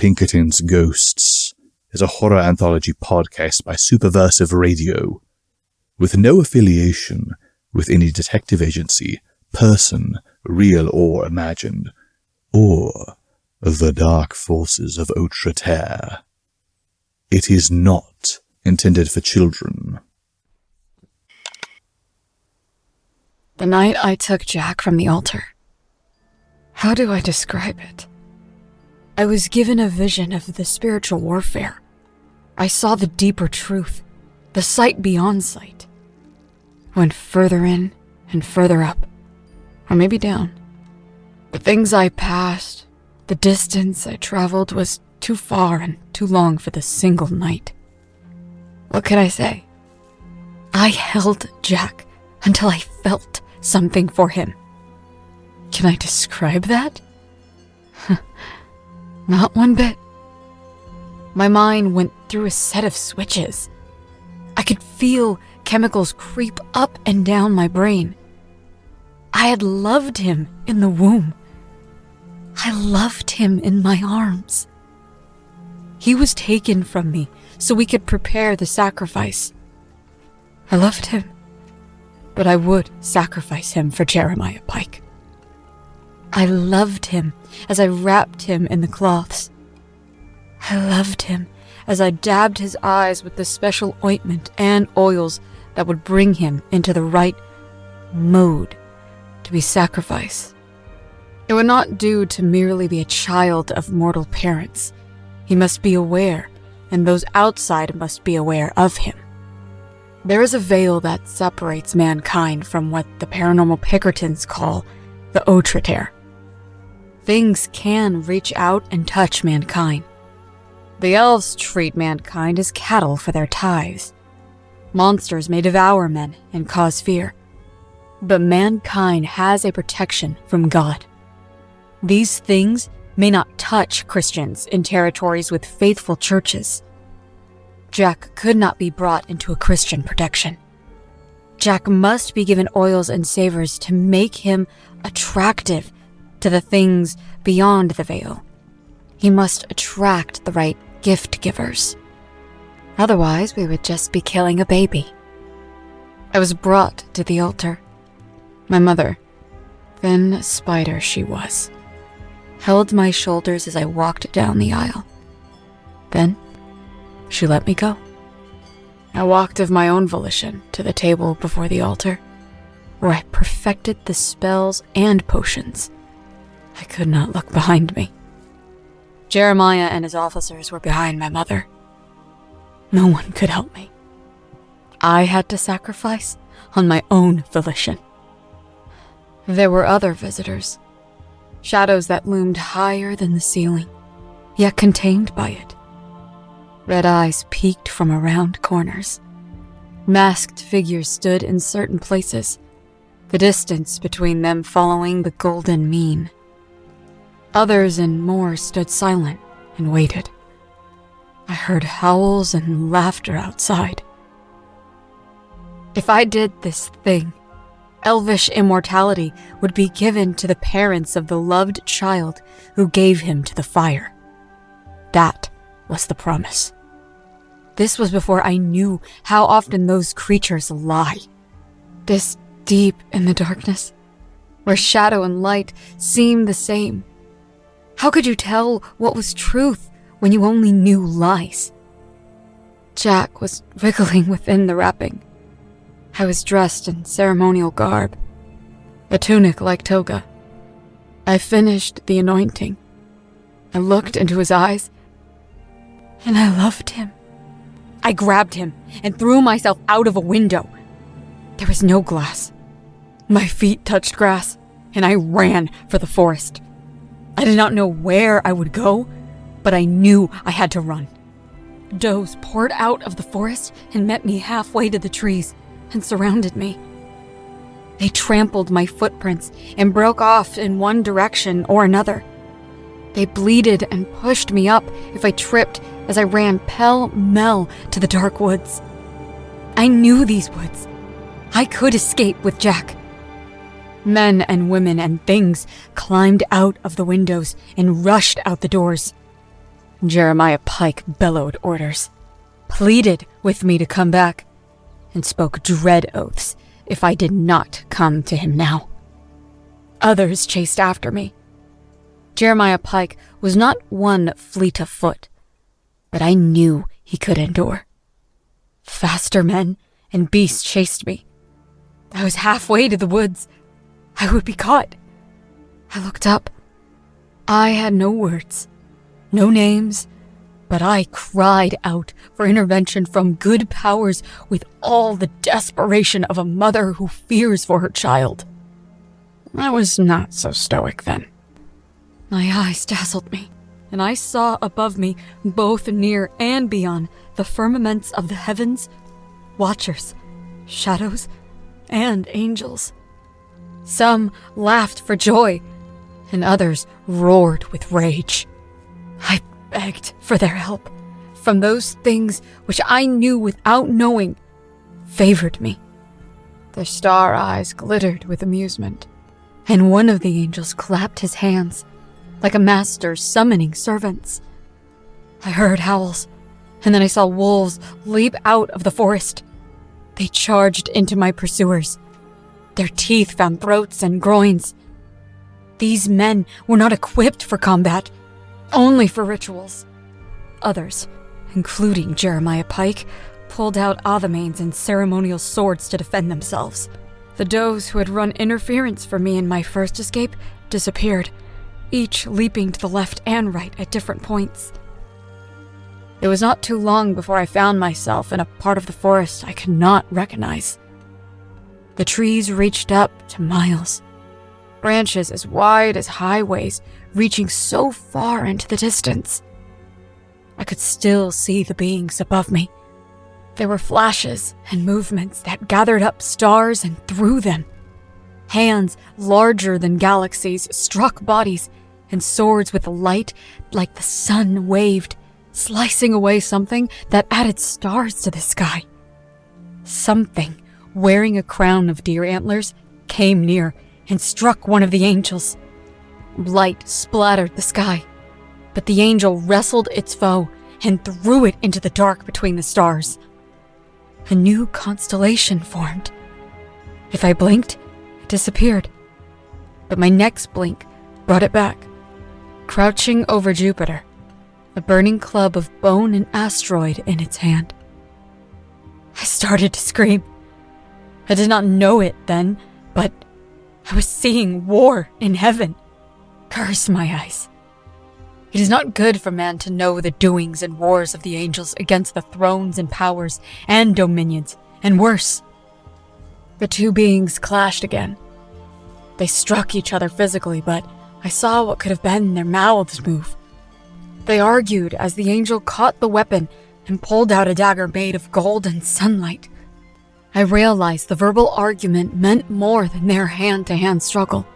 Pinkertons Ghosts is a horror anthology podcast by Superversive Radio, with no affiliation with any detective agency, person, real or imagined, or the dark forces of Outre-Terre. It is not intended for children. The night I took Jack from the altar. How do I describe it? I was given a vision of the spiritual warfare. I saw the deeper truth, the sight beyond sight. Went further in and further up, or maybe down. The things I passed, the distance I traveled was too far and too long for this single night. What could I say? I held Jack until I felt something for him. Can I describe that? Not one bit. My mind went through a set of switches. I could feel chemicals creep up and down my brain. I had loved him in the womb. I loved him in my arms. He was taken from me so we could prepare the sacrifice. I loved him, but I would sacrifice him for Jeremiah Pike. I loved him as I wrapped him in the cloths. I loved him as I dabbed his eyes with the special ointment and oils that would bring him into the right mode to be sacrificed. It would not do to merely be a child of mortal parents. He must be aware, and those outside must be aware of him. There is a veil that separates mankind from what the Paranormal Pinkertons call the Outre-Terre. Things can reach out and touch mankind. The elves treat mankind as cattle for their tithes. Monsters may devour men and cause fear. But mankind has a protection from God. These things may not touch Christians in territories with faithful churches. Jack could not be brought into a Christian protection. Jack must be given oils and savors to make him attractive to the things beyond the veil. He must attract the right gift givers. Otherwise, we would just be killing a baby. I was brought to the altar. My mother, thin spider she was, held my shoulders as I walked down the aisle. Then, she let me go. I walked of my own volition to the table before the altar, where I perfected the spells and potions. I could not look behind me. Jeremiah and his officers were behind my mother. No one could help me. I had to sacrifice on my own volition. There were other visitors, shadows that loomed higher than the ceiling, yet contained by it. Red eyes peeked from around corners. Masked figures stood in certain places, the distance between them following the golden mean. Others and more stood silent and waited. I heard howls and laughter outside. If I did this thing, elvish immortality would be given to the parents of the loved child who gave him to the fire. That was the promise. This was before I knew how often those creatures lie. This deep in the darkness, where shadow and light seem the same. How could you tell what was truth when you only knew lies? Jack was wriggling within the wrapping. I was dressed in ceremonial garb, a tunic like toga. I finished the anointing. I looked into his eyes, and I loved him. I grabbed him and threw myself out of a window. There was no glass. My feet touched grass, and I ran for the forest. I did not know where I would go, but I knew I had to run. Does poured out of the forest and met me halfway to the trees and surrounded me. They trampled my footprints and broke off in one direction or another. They bleated and pushed me up if I tripped as I ran pell-mell to the dark woods. I knew these woods. I could escape with Jack. Men and women and things climbed out of the windows and rushed out the doors. Jeremiah Pike bellowed orders, pleaded with me to come back, and spoke dread oaths if I did not come to him now. Others chased after me. Jeremiah Pike was not one fleet of foot, but I knew he could endure. Faster men and beasts chased me. I was halfway to the woods. I would be caught. I looked up. I had no words, no names, but I cried out for intervention from good powers with all the desperation of a mother who fears for her child. I was not so stoic then. My eyes dazzled me, and I saw above me, both near and beyond, the firmaments of the heavens, watchers, shadows, and angels. Some laughed for joy, and others roared with rage. I begged for their help from those things which I knew without knowing favored me. Their star eyes glittered with amusement, and one of the angels clapped his hands like a master summoning servants. I heard howls, and then I saw wolves leap out of the forest. They charged into my pursuers. Their teeth found throats and groins. These men were not equipped for combat, only for rituals. Others, including Jeremiah Pike, pulled out Athamanes and ceremonial swords to defend themselves. The does who had run interference for me in my first escape disappeared, each leaping to the left and right at different points. It was not too long before I found myself in a part of the forest I could not recognize. The trees reached up to miles, branches as wide as highways reaching so far into the distance. I could still see the beings above me. There were flashes and movements that gathered up stars and threw them. Hands larger than galaxies struck bodies, and swords with light like the sun waved, slicing away something that added stars to the sky. Something wearing a crown of deer antlers came near and struck one of the angels. Light splattered the sky, but the angel wrestled its foe and threw it into the dark between the stars. A new constellation formed. If I blinked, it disappeared, but my next blink brought it back. Crouching over Jupiter, a burning club of bone and asteroid in its hand. I started to scream. I did not know it then, but I was seeing war in heaven. Curse my eyes. It is not good for man to know the doings and wars of the angels against the thrones and powers and dominions, and worse. The two beings clashed again. They struck each other physically, but I saw what could have been their mouths move. They argued as the angel caught the weapon and pulled out a dagger made of gold and sunlight. I realized the verbal argument meant more than their hand-to-hand struggle.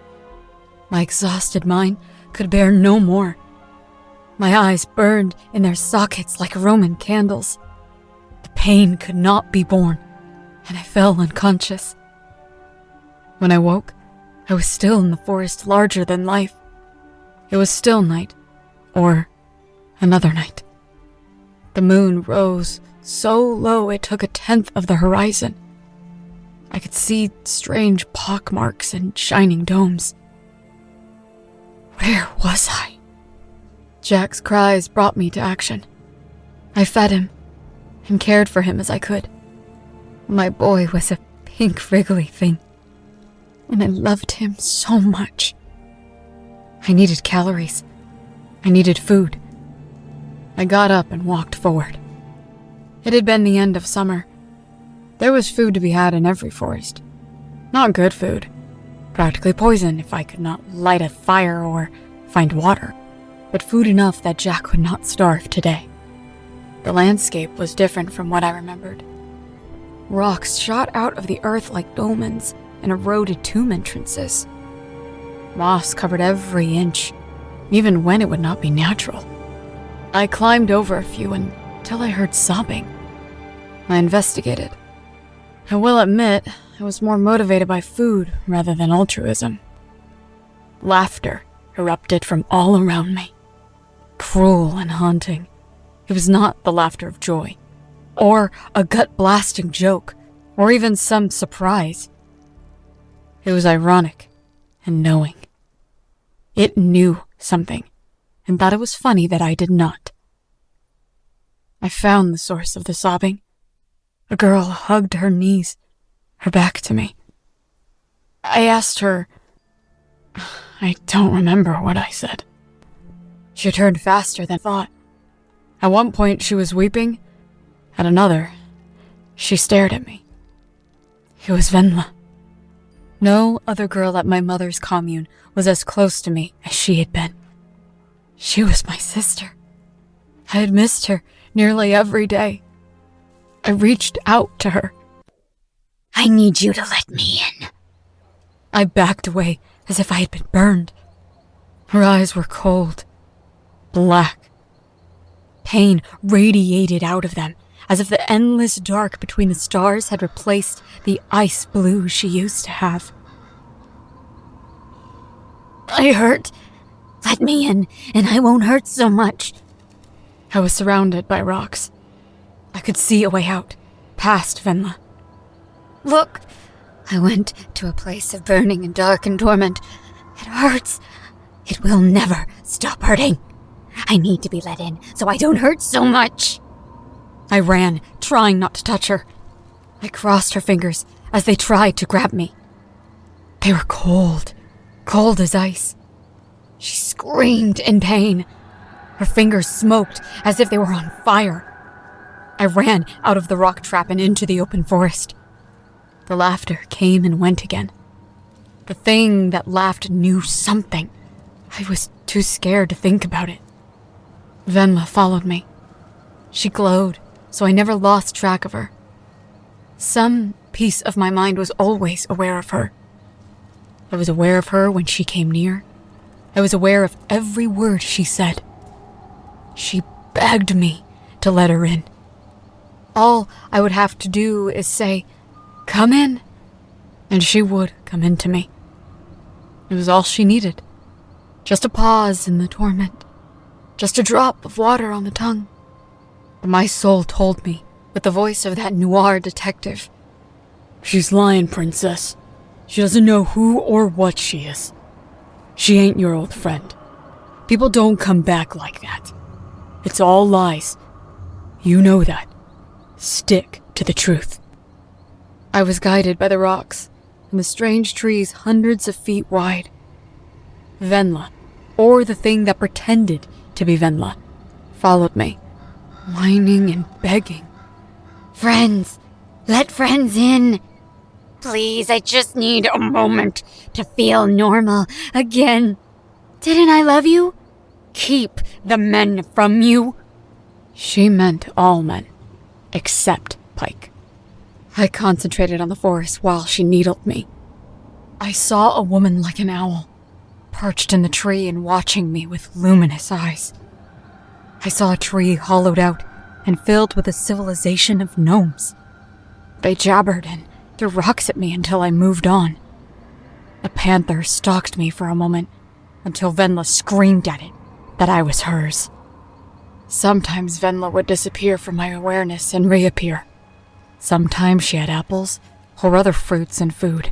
My exhausted mind could bear no more. My eyes burned in their sockets like Roman candles. The pain could not be borne, and I fell unconscious. When I woke, I was still in the forest larger than life. It was still night, or another night. The moon rose so low it took 1/10 of the horizon. I could see strange pockmarks and shining domes. Where was I? Jack's cries brought me to action. I fed him and cared for him as I could. My boy was a pink wriggly thing, and I loved him so much. I needed calories. I needed food. I got up and walked forward. It had been the end of summer. There was food to be had in every forest. Not good food. Practically poison if I could not light a fire or find water. But food enough that Jack would not starve today. The landscape was different from what I remembered. Rocks shot out of the earth like dolmens and eroded tomb entrances. Moss covered every inch, even when it would not be natural. I climbed over a few until I heard sobbing. I investigated. I will admit, I was more motivated by food rather than altruism. Laughter erupted from all around me. cruel and haunting. It was not the laughter of joy, or a gut-blasting joke, or even some surprise. It was ironic and knowing. It knew something, and thought it was funny that I did not. I found the source of the sobbing. A girl hugged her knees, her back to me. I asked her... I don't remember what I said. She turned faster than thought. At one point she was weeping. At another, she stared at me. It was Venla. No other girl at my mother's commune was as close to me as she had been. She was my sister. I had missed her nearly every day. I reached out to her. I need you to let me in. I backed away as if I had been burned. Her eyes were cold, black. Pain radiated out of them, as if the endless dark between the stars had replaced the ice blue she used to have. I hurt. Let me in, and I won't hurt so much. I was surrounded by rocks. I could see a way out, past Venla. Look, I went to a place of burning and dark and torment. It hurts. It will never stop hurting. I need to be let in so I don't hurt so much. I ran, trying not to touch her. I crossed her fingers as they tried to grab me. They were cold, cold as ice. She screamed in pain. Her fingers smoked as if they were on fire. I ran out of the rock trap and into the open forest. The laughter came and went again. The thing that laughed knew something. I was too scared to think about it. Venla followed me. She glowed, so I never lost track of her. Some piece of my mind was always aware of her. I was aware of her when she came near. I was aware of every word she said. She begged me to let her in. All I would have to do is say, "Come in," and she would come into me. It was all she needed. Just a pause in the torment. Just a drop of water on the tongue. But my soul told me, with the voice of that noir detective, "She's lying, princess. She doesn't know who or what she is. She ain't your old friend. People don't come back like that. It's all lies. You know that. Stick to the truth." I was guided by the rocks and the strange trees hundreds of feet wide. Venla, or the thing that pretended to be Venla, followed me, whining and begging. Friends, let friends in. Please, I just need a moment to feel normal again. Didn't I love you? Keep the men from you. She meant all men, except Pike. I concentrated on the forest while she needled me. I saw a woman like an owl, perched in the tree and watching me with luminous eyes. I saw a tree hollowed out and filled with a civilization of gnomes. They jabbered and threw rocks at me until I moved on. A panther stalked me for a moment until Venla screamed at it that I was hers. Sometimes Venla would disappear from my awareness and reappear. Sometimes she had apples or other fruits and food.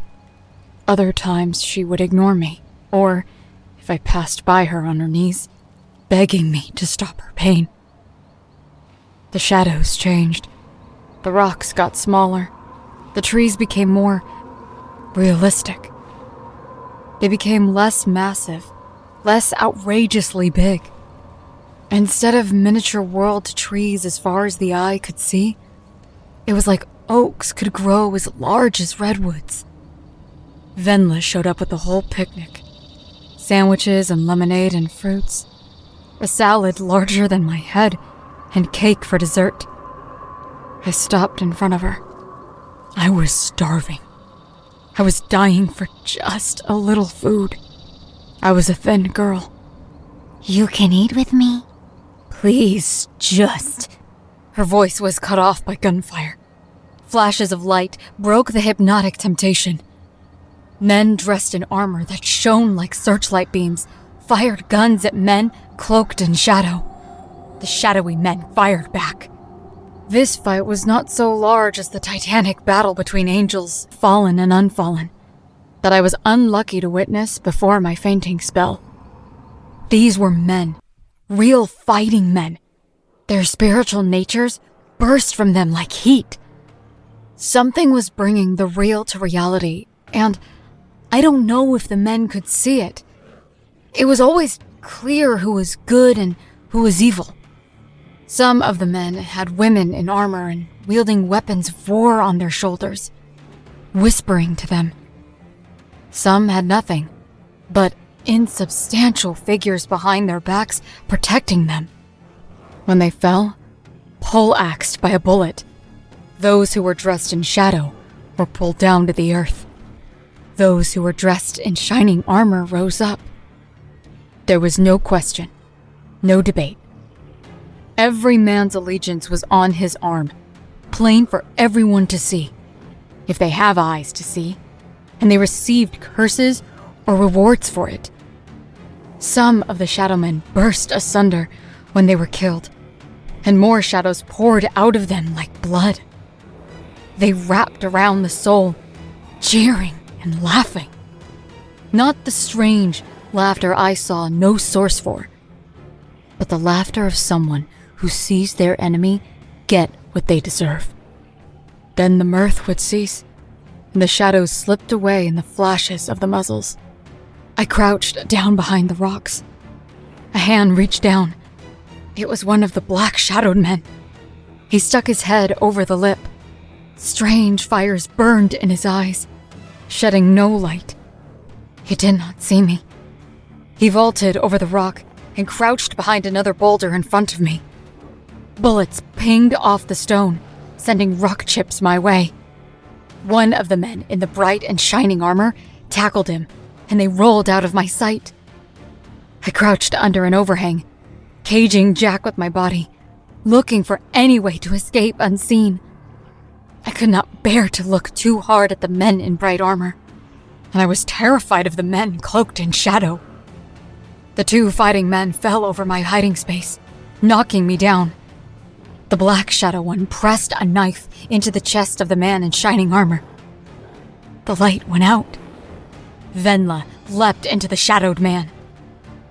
Other times she would ignore me, or, if I passed by her on her knees, begging me to stop her pain. The shadows changed. The rocks got smaller. The trees became more realistic. They became less massive, less outrageously big. Instead of miniature world trees as far as the eye could see, it was like oaks could grow as large as redwoods. Venla showed up with the whole picnic. Sandwiches and lemonade and fruits. A salad larger than my head, and cake for dessert. I stopped in front of her. I was starving. I was dying for just a little food. I was a thin girl. You can eat with me? Please, just... Her voice was cut off by gunfire. Flashes of light broke the hypnotic temptation. Men dressed in armor that shone like searchlight beams fired guns at men cloaked in shadow. The shadowy men fired back. This fight was not so large as the titanic battle between angels, fallen and unfallen, that I was unlucky to witness before my fainting spell. These were men, real fighting men. Their spiritual natures burst from them like heat. Something was bringing the real to reality, and I don't know if the men could see it. It was always clear who was good and who was evil. Some of the men had women in armor and wielding weapons of war on their shoulders, whispering to them. Some had nothing, but insubstantial figures behind their backs protecting them. When they fell, pole-axed by a bullet, those who were dressed in shadow were pulled down to the earth. Those who were dressed in shining armor rose up. There was no question, no debate. Every man's allegiance was on his arm, plain for everyone to see, if they have eyes to see, and they received curses or rewards for it. Some of the shadow men burst asunder when they were killed, and more shadows poured out of them like blood. They wrapped around the soul, jeering and laughing. Not the strange laughter I saw no source for, but the laughter of someone who sees their enemy get what they deserve. Then the mirth would cease, and the shadows slipped away in the flashes of the muzzles. I crouched down behind the rocks. A hand reached down. It was one of the black-shadowed men. He stuck his head over the lip. Strange fires burned in his eyes, shedding no light. He did not see me. He vaulted over the rock and crouched behind another boulder in front of me. Bullets pinged off the stone, sending rock chips my way. One of the men in the bright and shining armor tackled him, and they rolled out of my sight. I crouched under an overhang, caging Jack with my body, looking for any way to escape unseen. I could not bear to look too hard at the men in bright armor, and I was terrified of the men cloaked in shadow. The two fighting men fell over my hiding space, knocking me down. The black shadow one pressed a knife into the chest of the man in shining armor. The light went out. Venla leapt into the shadowed man.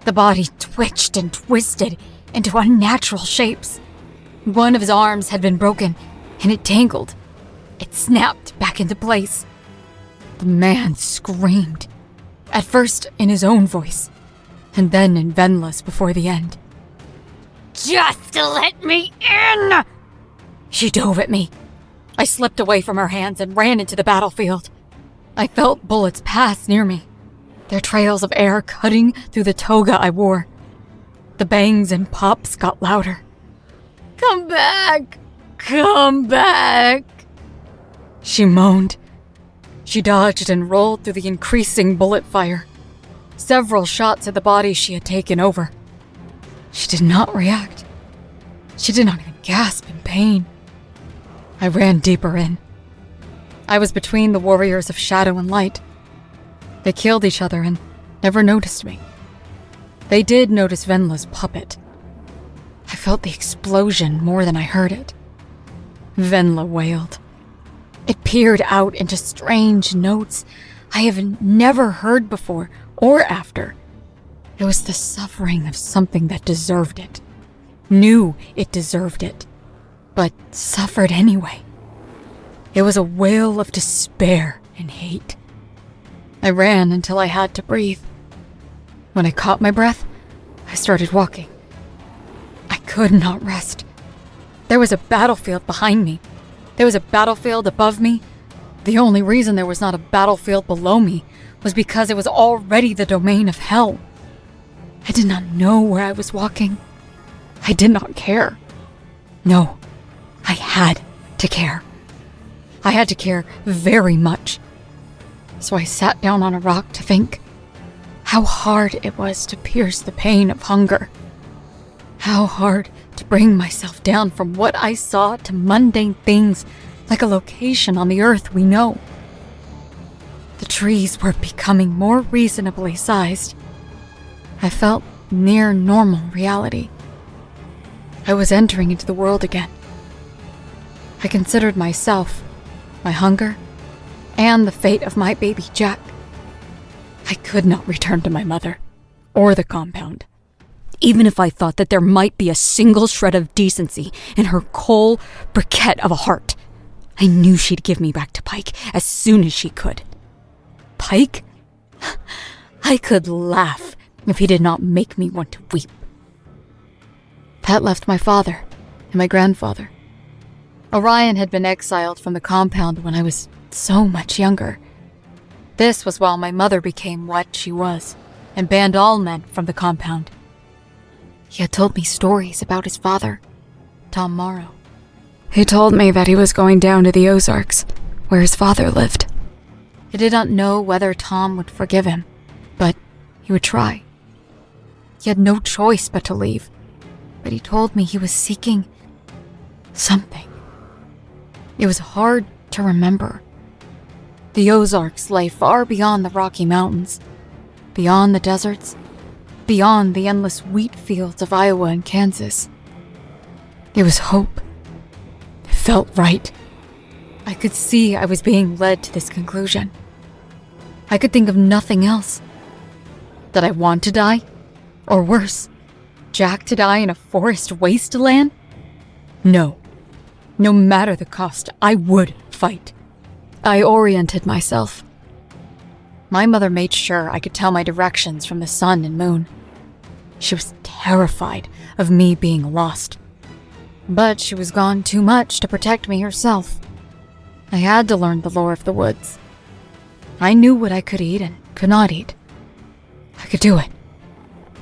The body twitched and twisted into unnatural shapes. One of his arms had been broken, and it tangled. It snapped back into place. The man screamed, at first in his own voice, and then in Venla's before the end. Just let me in! She dove at me. I slipped away from her hands and ran into the battlefield. I felt bullets pass near me, their trails of air cutting through the toga I wore. The bangs and pops got louder. Come back! Come back! She moaned. She dodged and rolled through the increasing bullet fire. Several shots at the body she had taken over. She did not react. She did not even gasp in pain. I ran deeper in. I was between the warriors of shadow and light. They killed each other and never noticed me. They did notice Venla's puppet. I felt the explosion more than I heard it. Venla wailed. It peered out into strange notes I have never heard before or after. It was the suffering of something that deserved it. Knew it deserved it, but suffered anyway. It was a wail of despair and hate. I ran until I had to breathe. When I caught my breath, I started walking. I could not rest. There was a battlefield behind me. There was a battlefield above me. The only reason there was not a battlefield below me was because it was already the domain of hell. I did not know where I was walking. I did not care. No, I had to care. I had to care very much. So I sat down on a rock to think how hard it was to pierce the pain of hunger. How hard to bring myself down from what I saw to mundane things like a location on the earth we know. The trees were becoming more reasonably sized. I felt near normal reality. I was entering into the world again. I considered myself, my hunger, and the fate of my baby Jack. I could not return to my mother, or the compound, even if I thought that there might be a single shred of decency in her coal briquette of a heart. I knew she'd give me back to Pike as soon as she could. Pike? I could laugh if he did not make me want to weep. That left my father and my grandfather. Orion had been exiled from the compound when I was so much younger. This was while my mother became what she was and banned all men from the compound. He had told me stories about his father, Tom Morrow. He told me that he was going down to the Ozarks, where his father lived. He did not know whether Tom would forgive him, but he would try. He had no choice but to leave, but he told me he was seeking something. It was hard to remember. The Ozarks lay far beyond the Rocky Mountains, beyond the deserts, beyond the endless wheat fields of Iowa and Kansas. It was hope. It felt right. I could see I was being led to this conclusion. I could think of nothing else. Did I want to die? Or worse, Jack to die in a forest wasteland? No. No matter the cost, I would fight. I oriented myself. My mother made sure I could tell my directions from the sun and moon. She was terrified of me being lost. But she was gone too much to protect me herself. I had to learn the lore of the woods. I knew what I could eat and could not eat. I could do it.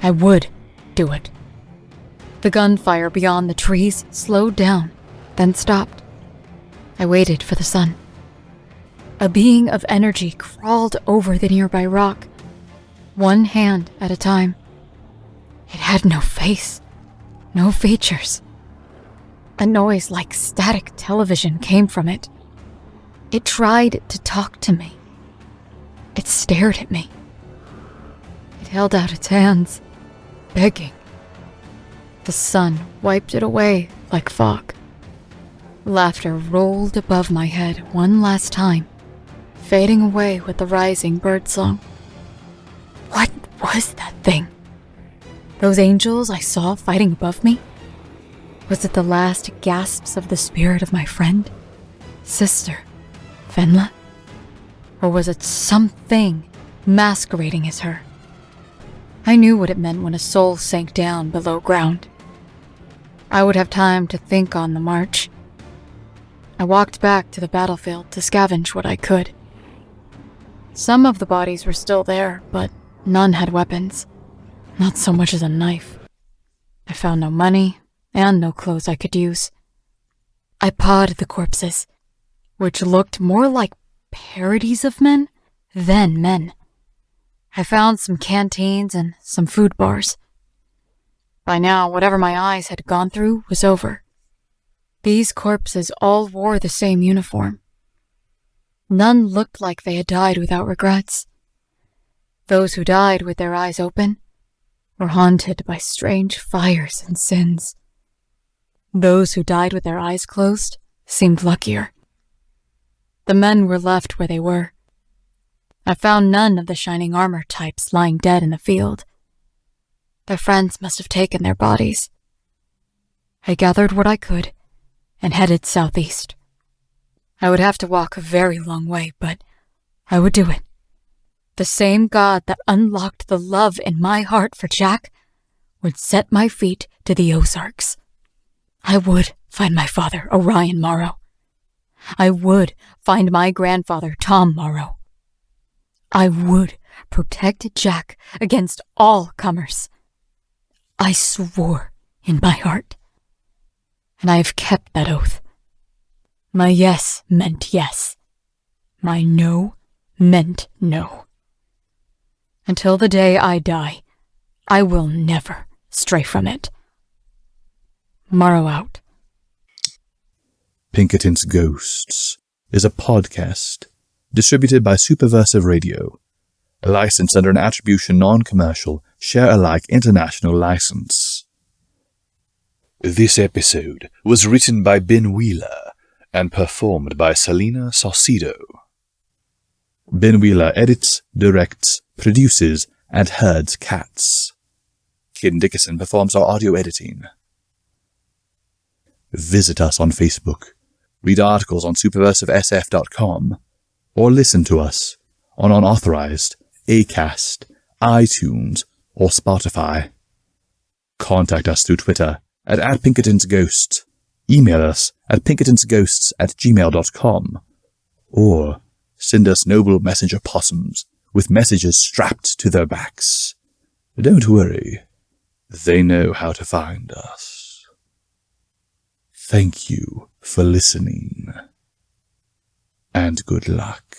I would do it. The gunfire beyond the trees slowed down, then stopped. I waited for the sun. A being of energy crawled over the nearby rock, one hand at a time. It had no face, no features. A noise like static television came from it. It tried to talk to me. It stared at me. It held out its hands, begging. The sun wiped it away like fog. Laughter rolled above my head one last time, fading away with the rising birdsong. What was that thing? Those angels I saw fighting above me? Was it the last gasps of the spirit of my friend, sister, Venla? Or was it something masquerading as her? I knew what it meant when a soul sank down below ground. I would have time to think on the march. I walked back to the battlefield to scavenge what I could. Some of the bodies were still there, but none had weapons. Not so much as a knife. I found no money and no clothes I could use. I pawed the corpses, which looked more like parodies of men than men. I found some canteens and some food bars. By now, whatever my eyes had gone through was over. These corpses all wore the same uniform. None looked like they had died without regrets. Those who died with their eyes open were haunted by strange fires and sins. Those who died with their eyes closed seemed luckier. The men were left where they were. I found none of the shining armor types lying dead in the field. Their friends must have taken their bodies. I gathered what I could and headed southeast. I would have to walk a very long way, but I would do it. The same God that unlocked the love in my heart for Jack would set my feet to the Ozarks. I would find my father, Orion Morrow. I would find my grandfather, Tom Morrow. I would protect Jack against all comers. I swore in my heart, and I have kept that oath. My yes meant yes. My no meant no. Until the day I die, I will never stray from it. Morrow out. Pinkerton's Ghosts is a podcast distributed by Superversive Radio, licensed under an attribution non-commercial, share-alike international license. This episode was written by Ben Wheeler and performed by Celina Saucedo. Ben Wheeler edits, directs, produces, and herds cats. Kid Dickerson performs our audio editing. Visit us on Facebook, read articles on superversivesf.com, or listen to us on Unauthorized, Acast, iTunes, or Spotify. Contact us through Twitter at @PinkertonsGhosts, email us at pinkertonsghosts@gmail.com, or send us noble messenger possums with messages strapped to their backs. Don't worry, they know how to find us. Thank you for listening, and good luck.